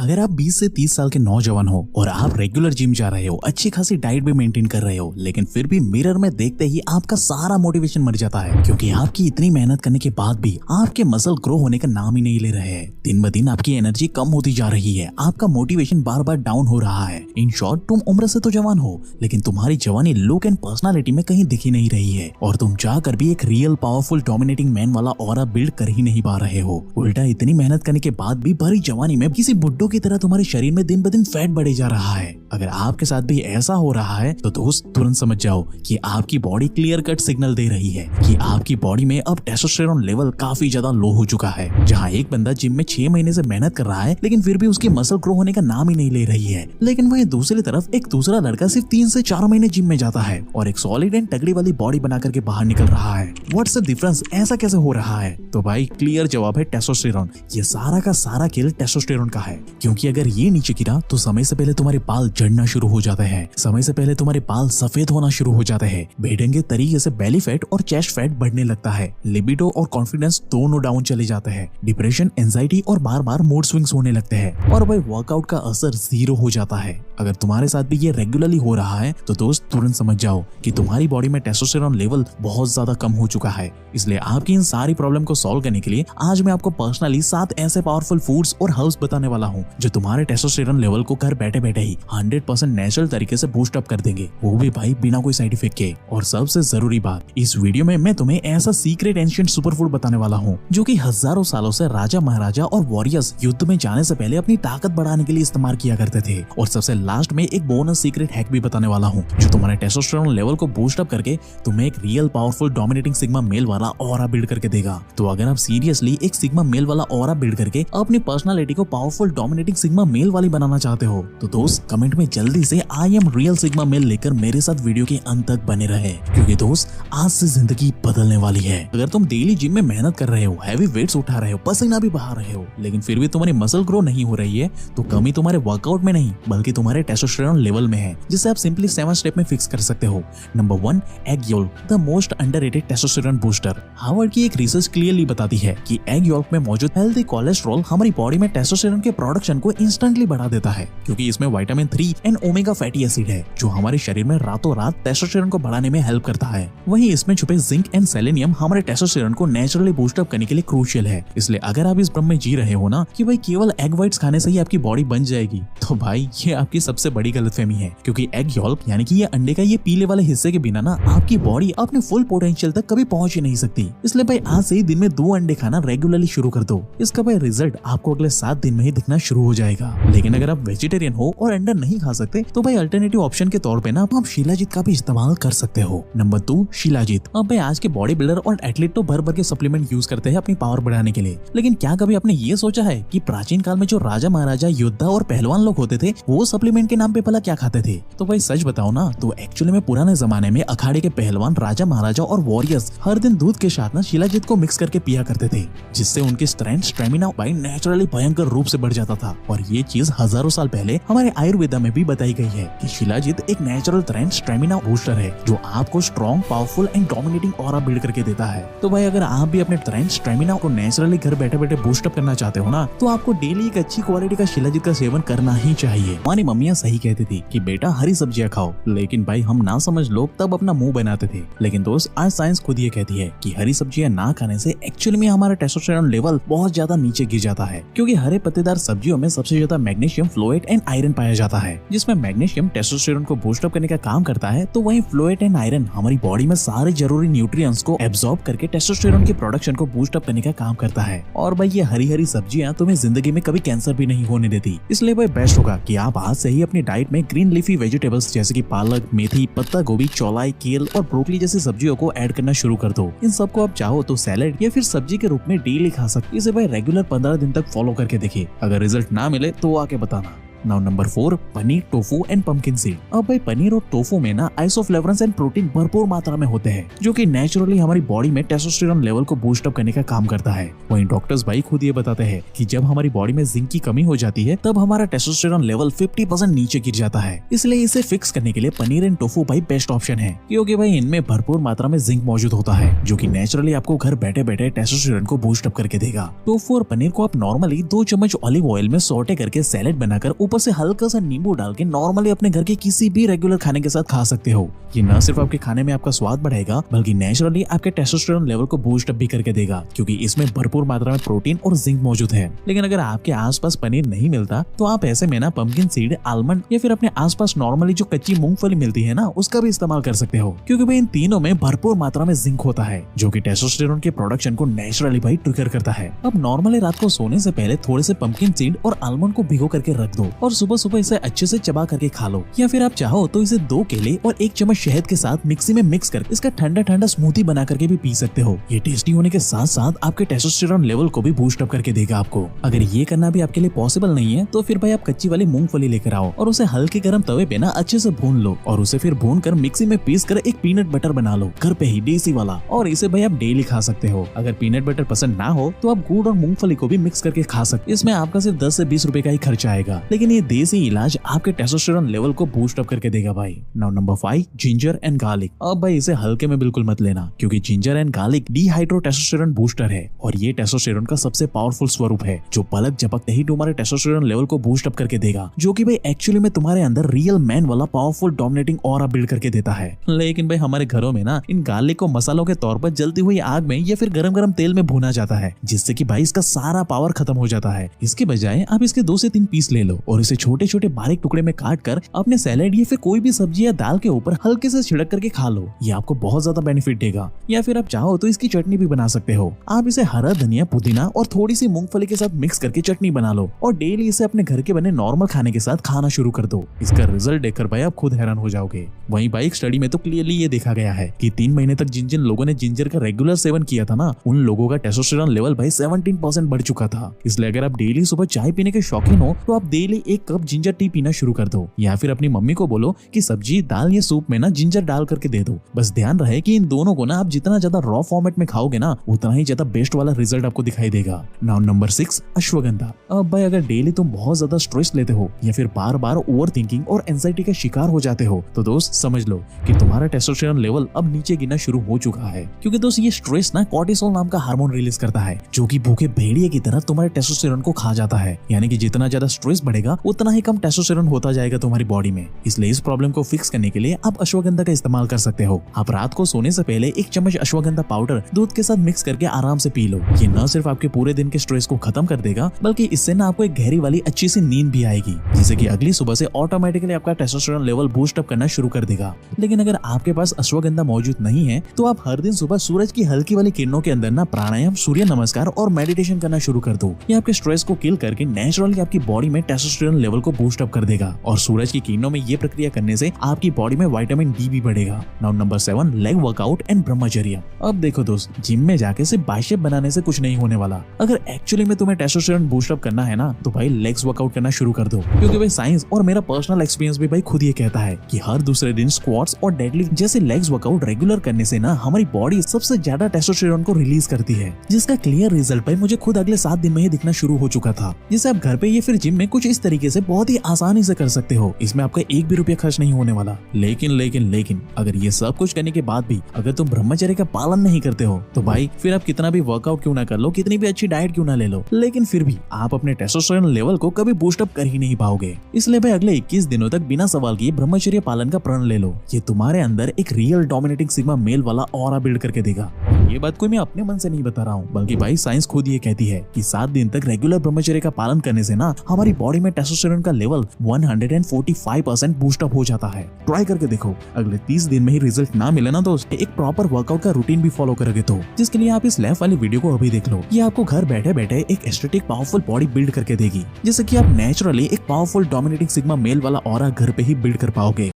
अगर आप 20 से 30 साल के नौजवान हो और आप रेगुलर जिम जा रहे हो, अच्छी खासी डाइट भी मेंटेन कर रहे हो, लेकिन फिर भी मिरर में देखते ही आपका सारा मोटिवेशन मर जाता है, क्योंकि आपकी इतनी मेहनत करने के बाद भी आपके मसल ग्रो होने का नाम ही नहीं ले रहे हैं। दिन ब दिन आपकी एनर्जी कम होती जा रही है, आपका मोटिवेशन बार बार डाउन हो रहा है। इन शॉर्ट, तुम उम्र से तो जवान हो, लेकिन तुम्हारी जवानी लुक एंड पर्सनालिटी में कहीं दिख ही नहीं रही है, और तुम चाहकर भी एक रियल पावरफुल डोमिनेटिंग मैन वाला ऑरा बिल्ड कर ही नहीं पा रहे हो। उल्टा इतनी मेहनत करने के बाद भी भरी जवानी में किसी बुड्ढों की तरह तुम्हारे शरीर में दिन ब दिन फैट बढ़े जा रहा है। अगर आपके साथ भी ऐसा हो रहा है तो दोस्त तुरंत समझ जाओ कि आपकी बॉडी क्लियर कट सिग्नल दे रही है कि आपकी बॉडी में अब टेस्टोस्टेरोन लेवल काफी ज्यादा लो हो चुका है। जहां एक बंदा जिम में 6 महीने से मेहनत कर रहा है, लेकिन फिर भी उसकी मसल ग्रो होने का नाम ही नहीं ले रही है, लेकिन वहीं दूसरी तरफ एक दूसरा लड़का सिर्फ 3 से 4 महीने जिम में जाता है और एक सॉलिड एंड तगड़ी वाली बॉडी बना करके बाहर निकल रहा है। What's the difference? ऐसा कैसे हो रहा है? तो भाई क्लियर जवाब है टेस्टोस्टेरोन। ये सारा का सारा खेल टेस्टोस्टेरोन का है, क्योंकि अगर ये नीचे गिरा तो समय से पहले तुम्हारे बाल झड़ना शुरू हो जाते हैं, समय से पहले तुम्हारे बाल सफेद होना शुरू हो जाते हैं, बेढंगे तरीके से बेली फैट और चेस्ट फैट बढ़ने लगता है, लिबिडो और कॉन्फिडेंस दोनों डाउन चले जाते हैं, डिप्रेशन, एंजाइटी और बार बार मूड स्विंग्स होने लगते हैं, और भाई वर्कआउट का असर 0 हो जाता है। अगर तुम्हारे साथ भी ये रेगुलरली हो रहा है तो दोस्त तुरंत समझ जाओ कि तुम्हारी बॉडी में टेस्टोस्टेरोन लेवल बहुत ज्यादा कम हो चुका है। इसलिए आपकी इन सारी प्रॉब्लम को सॉल्व करने के लिए आज मैं आपको पर्सनली 7 ऐसे पावरफुल फूड्स और हर्ब्स बताने वाला हूँ जो तुम्हारे टेस्टोस्टेरोन लेवल को घर बैठे बैठे ही 100% नेचुरल तरीके से बूस्ट अप कर देंगे, वो भी भाई बिना कोई साइड इफेक्ट के। और सबसे जरूरी बात, इस वीडियो में मैं तुम्हें ऐसा सीक्रेट एंशिएंट सुपर फूड बताने वाला हूँ जो कि हजारों सालों से राजा महाराजा और वॉरियर्स युद्ध में जाने से पहले अपनी ताकत बढ़ाने के लिए इस्तेमाल किया करते थे। और सबसे लास्ट में एक बोनस सीक्रेट हैक भी बताने वाला हूँ जो तुम्हारे टेस्टोस्टेरोन लेवल को बूस्ट अप करके तुम्हें एक real powerful dominating sigma male वाला ऑरा बिल्ड करके देगा। तो अगर आप सीरियसली एक सिग्मा मेल वाला ऑरा बिल्ड करके अपनी पर्सनालिटी को पावरफुल डोमिनेटिंग सिग्मा मेल वाली बनाना चाहते हो तो दोस्त कमेंट में जल्दी से I am real sigma male लेकर मेरे साथ वीडियो के अंत तक बने रहे, क्योंकि दोस्त आज से जिंदगी बदलने वाली है। अगर तुम डेली जिम में मेहनत कर रहे हो, हैवी वेट्स उठा रहे हो, पसीना भी बहा रहे हो, लेकिन फिर भी तुम्हारी मसल ग्रो नहीं हो रही है, तो कमी तुम्हारे वर्कआउट में नहीं बल्कि तुम्हारे टेस्टोस्टेरोन लेवल में है, जिसे आप सिंपली 7 स्टेप में फिक्स कर सकते हो। Number 1, egg yolk, the most underrated testosterone booster. Harvard की एक रिसर्च क्लियरली बताती है कि एग योल्क में मौजूद हेल्दी कोलेस्ट्रॉल हमारी बॉडी में टेस्टोस्टेरोन के प्रोडक्शन को इंस्टेंटली बढ़ा देता है, क्योंकि इसमें vitamin 3 and omega fatty acid है जो हमारे शरीर में रातों रात टेस्टोस्टेरोन को बढ़ाने में हेल्प करता है। वहीं इसमें छुपे जिंक एंड सेलेनियम हमारे टेस्टोस्टेरोन को नेचुरली बूस्ट अप करने के लिए क्रूशियल है। इसलिए अगर आप इस भ्रम में जी रहे हो ना कि भाई केवल एग व्हाइट्स खाने से ही आपकी बॉडी बन जाएगी, तो भाई ये आपकी सबसे बड़ी गलतफहमी है, क्योंकि एग योल्क यानी कि ये अंडे का ये पीले वाले हिस्से के बिना ना आपकी बॉडी अपने फुल पोटेंशियल तक कभी पहुंच ही नहीं सकती। इसलिए भाई आज से ही दिन में 2 अंडे खाना रेगुलरली शुरू कर दो। इसका भाई रिजल्ट आपको अगले 7 दिन में ही दिखना शुरू हो जाएगा। लेकिन अगर आप वेजिटेरियन हो और अंडा नहीं खा सकते तो भाई अल्टरनेटिव ऑप्शन के तौर पे ना आप शिलाजीत का भी इस्तेमाल कर सकते हो। नंबर 2, शिलाजीत। अब भाई आज के बॉडी बिल्डर और एथलीट तो भर भर के सप्लीमेंट यूज करते हैं अपनी पावर बढ़ाने के लिए, लेकिन क्या कभी आपने ये सोचा है कि प्राचीन काल में जो राजा महाराजा, योद्धा और पहलवान लोग होते थे वो सप्लीमेंट के नाम पे भला क्या खाते थे? तो भाई सच बताओ ना तो एक्चुअली में पुराने जमाने में अखाड़े के पहलवान, राजा महाराजा और वॉरियर्स हर दिन दूध के साथ ना शिलाजीत को मिक्स करके पिया करते थे, जिससे उनकी स्ट्रेंथ, स्टेमिना भाई नेचुरली भयंकर रूप से बढ़ जाता था। और ये चीज हजारों साल पहले हमारे आयुर्वेदा में भी बताई गई है कि शिलाजीत एक नेचुरल स्ट्रेंथ स्टेमिना बूस्टर है जो आपको strong, powerful and dominating aura build करके देता है। तो भाई अगर आप भी अपने स्ट्रेंथ, स्टेमिना को नेचुरली घर बैठे बैठे बूस्ट अप करना चाहते हो ना तो आपको डेली एक अच्छी क्वालिटी का शिलाजीत का सेवन करना ही चाहिए। हमारी मम्मियां सही कहती थी कि बेटा हरी सब्जियां खाओ, लेकिन भाई हम ना समझ लोग तब अपना मुंह बनाते थे। लेकिन दोस्त आज साइंस खुद ये कहती है कि हरी सब्जियां ना खाने से एक्चुअली में हमारा टेस्टोस्टेरोन लेवल बहुत ज्यादा नीचे गिर जाता है, क्योंकि हरे पत्तेदार सब्जियों में सबसे ज्यादा मैग्नीशियम, फ्लोएट एंड आयरन पाया जाता है, जिसमें मैग्नीशियम टेस्टोस्टेरोन को बूस्ट अप करने का काम करता है, तो वहीं फ्लोएट एंड आयरन हमारी बॉडी में सारे जरूरी न्यूट्रिएंट्स को एब्सॉर्ब करके टेस्टोस्टेरोन के प्रोडक्शन को बूस्ट अप करने का काम करता है। और भाई ये हरी हरी सब्जियां तुम्हें जिंदगी में कभी कैंसर भी नहीं होने देती। इसलिए भाई बेस्ट होगा कि आप आज से ही अपनी डाइट में ग्रीन लीफी वेजिटेबल्स जैसे कि पालक, मेथी, पत्ता गोभी, चौलाई, केल और ब्रोकली जैसी सब्जियों को ऐड करना शुरू कर दो। इन सबको आप चाहो तो सैलेड या फिर सब्जी के रूप में डेली खा सकते। इसे भाई रेगुलर 15 दिन तक फॉलो करके देखिए। अगर रिजल्ट ना मिले तो आके बताना। Now number 4, paneer, tofu and pumpkin seed. अब भाई पनीर और टोफू में ना आइसोफ्लेवोन्स एंड प्रोटीन भरपूर मात्रा में होते हैं, जो कि नेचुरली हमारी बॉडी में टेस्टोस्टेरोन लेवल को बूस्ट अप करने का काम करता है। वहीं डॉक्टर्स भाई खुद ये बताते हैं कि जब हमारी बॉडी में जिंक की कमी हो जाती है तब हमारा टेस्टोस्टेरोन लेवल 50% नीचे गिर जाता है। इसलिए इसे फिक्स करने के लिए पनीर एंड टोफू भाई बेस्ट ऑप्शन है, क्योंकि भाई इनमें भरपूर मात्रा में जिंक मौजूद होता है, जो कि नेचुरली आपको घर बैठे बैठे टेस्टोस्टेरोन को बूस्ट अप करके देगा। टोफू और पनीर को आप नॉर्मली 2 चम्मच ऑलिव ऑयल में सौटे करके सैलेड बनाकर ऊपर से हल्का सा नींबू डाल के नॉर्मली अपने घर के किसी भी रेगुलर खाने के साथ खा सकते हो। ये न सिर्फ आपके खाने में आपका स्वाद बढ़ाएगा बल्कि नेचुरली आपके टेस्टोस्टेरोन लेवल को बूस्ट अप भी करके देगा, क्योंकि इसमें भरपूर मात्रा में प्रोटीन और जिंक मौजूद है। लेकिन अगर आपके आसपास पनीर नहीं मिलता तो आप ऐसे में ना पंपकिन सीड, आलमंड या फिर अपने आसपास नॉर्मली जो कच्ची मूंगफली मिलती है ना उसका भी इस्तेमाल कर सकते हो, क्योंकि भाई इन तीनों में भरपूर मात्रा में जिंक होता है, जो कि टेस्टोस्टेरोन के प्रोडक्शन को नेचुरली भाई ट्रिगर करता है। अब नॉर्मली रात को सोने से पहले थोड़े से पंपकिन सीड और आलमंड को भिगो करके रख दो और सुबह सुबह इसे अच्छे से चबा करके खा लो, या फिर आप चाहो तो इसे 2 केले और 1 चम्मच शहद के साथ मिक्सी में मिक्स कर इसका ठंडा ठंडा स्मूदी बना करके भी पी सकते हो। ये टेस्टी होने के साथ साथ आपके टेस्टोस्टेरोन लेवल को भी बूस्ट अप करके देगा आपको। अगर ये करना भी आपके लिए पॉसिबल नहीं है तो फिर भाई आप कच्ची वाली मूंगफली लेकर आओ और उसे हल्के गर्म तवे पे ना अच्छे से भून लो और उसे फिर भून कर मिक्सी में पीस कर एक पीनट बटर बना लो घर पे ही देसी वाला, और इसे भाई आप डेली खा सकते हो। अगर पीनट बटर पसंद ना हो तो आप गुड़ और मूंगफली को भी मिक्स करके खा सकते। इसमें आपका सिर्फ 10 से 20 रुपए का ही खर्चा आएगा, लेकिन ये देसी इलाज आपके टेस्टोस्टेरोन लेवल को बूस्ट अप करके देगा भाई। Now number 5, ginger and garlic. अब भाई इसे हल्के में बिल्कुल मत लेना, क्योंकि ginger and garlic dehydro testosterone booster है और ये टेस्टोस्टेरोन का सबसे पावरफुल स्वरूप है, जो पलक झपकते ही तुम्हारे टेस्टोस्टेरोन लेवल को बूस्ट अप करके देगा, जो कि भाई एक्चुअली में तुम्हारे अंदर रियल मैन वाला पावरफुल डोमिनेटिंग ऑरा बिल्ड करके देता है। लेकिन भाई हमारे घरों में ना इन गार्लिक को मसालों के तौर पर जलती हुई आग में या फिर गरम गरम तेल में भुना जाता है, जिससे कि भाई इसका सारा पावर खत्म हो जाता है। इसके बजाय आप इसके 2 से 3 पीस ले लो और इसे छोटे छोटे बारीक टुकड़े में काट कर अपने सैलेड या फिर कोई भी सब्जी या दाल के ऊपर हल्के से छिड़क करके खा लो। ये आपको बहुत ज्यादा बेनिफिट देगा। या फिर आप चाहो तो इसकी चटनी भी बना सकते हो। आप इसे हरा धनिया, पुदीना और थोड़ी सी मूंगफली के साथ मिक्स करके चटनी बना लो और डेली इसे अपने घर के बने नॉर्मल खाने के साथ खाना शुरू कर दो। इसका रिजल्ट देखकर भाई आप खुद हैरान हो जाओगे। वहीं भाई एक स्टडी में तो क्लियरली ये देखा गया है कि 3 महीने तक जिन जिन लोगों ने जिंजर का रेगुलर सेवन किया था ना, उन लोगों का टेस्टोस्टेरोन लेवल भाई 17% बढ़ चुका था। इसलिए अगर आप डेली सुबह चाय पीने के शौकीन हो तो आप डेली 1 कप जिंजर टी पीना शुरू कर दो, या फिर अपनी मम्मी को बोलो कि सब्जी, दाल या सूप में ना जिंजर डाल करके दे दो। बस ध्यान रहे कि इन दोनों को ना आप जितना ज्यादा रॉ फॉर्मेट में खाओगे ना उतना ही ज्यादा बेस्ट वाला रिजल्ट आपको दिखाई देगा। Now number 6, ashwagandha. अब भाई अगर डेली तुम बहुत ज्यादा स्ट्रेस लेते हो या फिर बार बार ओवर थिंकिंग और एंजाइटी का शिकार हो जाते हो तो दोस्त समझ लो कि तुम्हारा टेस्टोस्टेरोन लेवल अब नीचे गिरना शुरू हो चुका है, क्योंकि दोस्त ये स्ट्रेस ना कॉर्टिसोल नाम का हार्मोन रिलीज करता है, जो कि भूखे भेड़िए की तरह तुम्हारे टेस्टोस्टेरोन को खा जाता है। यानी कि जितना ज्यादा स्ट्रेस बढ़ेगा उतना ही कम टेस्टोस्टेरोन होता जाएगा तुम्हारी बॉडी में। इसलिए इस प्रॉब्लम को फिक्स करने के लिए आप अश्वगंधा का इस्तेमाल कर सकते हो। आप रात को सोने से पहले 1 चम्मच अश्वगंधा पाउडर दूध के साथ मिक्स करके आराम से पी लो। ये न सिर्फ आपके पूरे दिन के स्ट्रेस को खत्म कर देगा बल्कि इससे ना आपको एक गहरी वाली अच्छी सी नींद भी आएगी, जिससे कि अगली सुबह से ऑटोमेटिकली आपका टेस्टोस्टेरोन लेवल बूस्ट अप करना शुरू कर देगा। लेकिन अगर आपके पास अश्वगंधा मौजूद नहीं है तो आप हर दिन सुबह सूरज की हल्की वाली किरणों के अंदर ना प्राणायाम, सूर्य नमस्कार और मेडिटेशन करना शुरू कर दो। ये आपके स्ट्रेस को किल करके नेचुरली आपकी बॉडी में टेस्टोस्टेरोन लेवल को बूस्ट अप कर देगा, और सूरज की किरणों में ये प्रक्रिया करने से आपकी बॉडी में विटामिन डी भी बढ़ेगा। Now number 7, leg workout and ब्रह्मचर्य। अब देखो दोस्त, जिम में जाके सिर्फ बाइसेप बनाने से कुछ नहीं होने वाला। अगर एक्चुअली में तुम्हें टेस्टोस्टेरोन बूस्ट अप करना है ना तो भाई लेग्स वर्कआउट करना शुरू कर दो, क्योंकि भाई साइंस और मेरा पर्सनल एक्सपीरियंस भी भाई खुद ये कहता है कि हर दूसरे दिन स्क्वाट्स और डेडलिफ्ट जैसे लेग्स वर्कआउट रेगुलर करने से ना हमारी बॉडी सबसे ज्यादा टेस्टोस्टेरोन को रिलीज करती है, जिसका क्लियर रिजल्ट भाई मुझे खुद अगले 7 दिन में ही दिखना शुरू हो चुका था। जिसे आप घर पे या फिर जिम में कुछ इस तरीके से बहुत ही आसानी से कर सकते हो। इसमें आपका 1 भी रुपया खर्च नहीं होने वाला। लेकिन अगर ये सब कुछ करने के बाद भी अगर तुम ब्रह्मचर्य का पालन नहीं करते हो तो भाई फिर आप कितना भी वर्कआउट क्यों ना कर लो, कितनी भी अच्छी डाइट क्यों ना ले लो, लेकिन फिर भी आप अपने टेस्टोस्टेरोन लेवल को कभी बूस्ट अप कर ही नहीं पाओगे। इसलिए भाई अगले 21 दिनों तक बिना सवाल किए ब्रह्मचर्य पालन का प्रण ले लो। ये तुम्हारे अंदर एक रियल डोमिनेटिंग सिग्मा मेल वाला ऑरा बिल्ड करके देगा। ये बात कोई मैं अपने मन से नहीं बता रहा हूँ, बल्कि भाई साइंस खुद ये कहती है कि 7 दिन तक रेगुलर ब्रह्मचर्य का पालन करने से ना हमारी बॉडी में टेस्टोस्टेरोन का लेवल 145% बूस्ट अप हो जाता है। ट्राई करके देखो। अगले 30 दिन में ही रिजल्ट ना मिले ना दोस्त, एक प्रॉपर वर्कआउट का रूटीन भी फॉलो करोगे तो, जिसके लिए आप इस लेफ्ट वाली वीडियो को अभी देख लो। ये आपको घर बैठे बैठे एक एस्थेटिक पावरफुल बॉडी बिल्ड करके देगी, जिससे कि आप नेचुरली एक पावरफुल डोमिनेटिंग सिग्मा मेल वाला ऑरा घर पे ही बिल्ड कर पाओगे।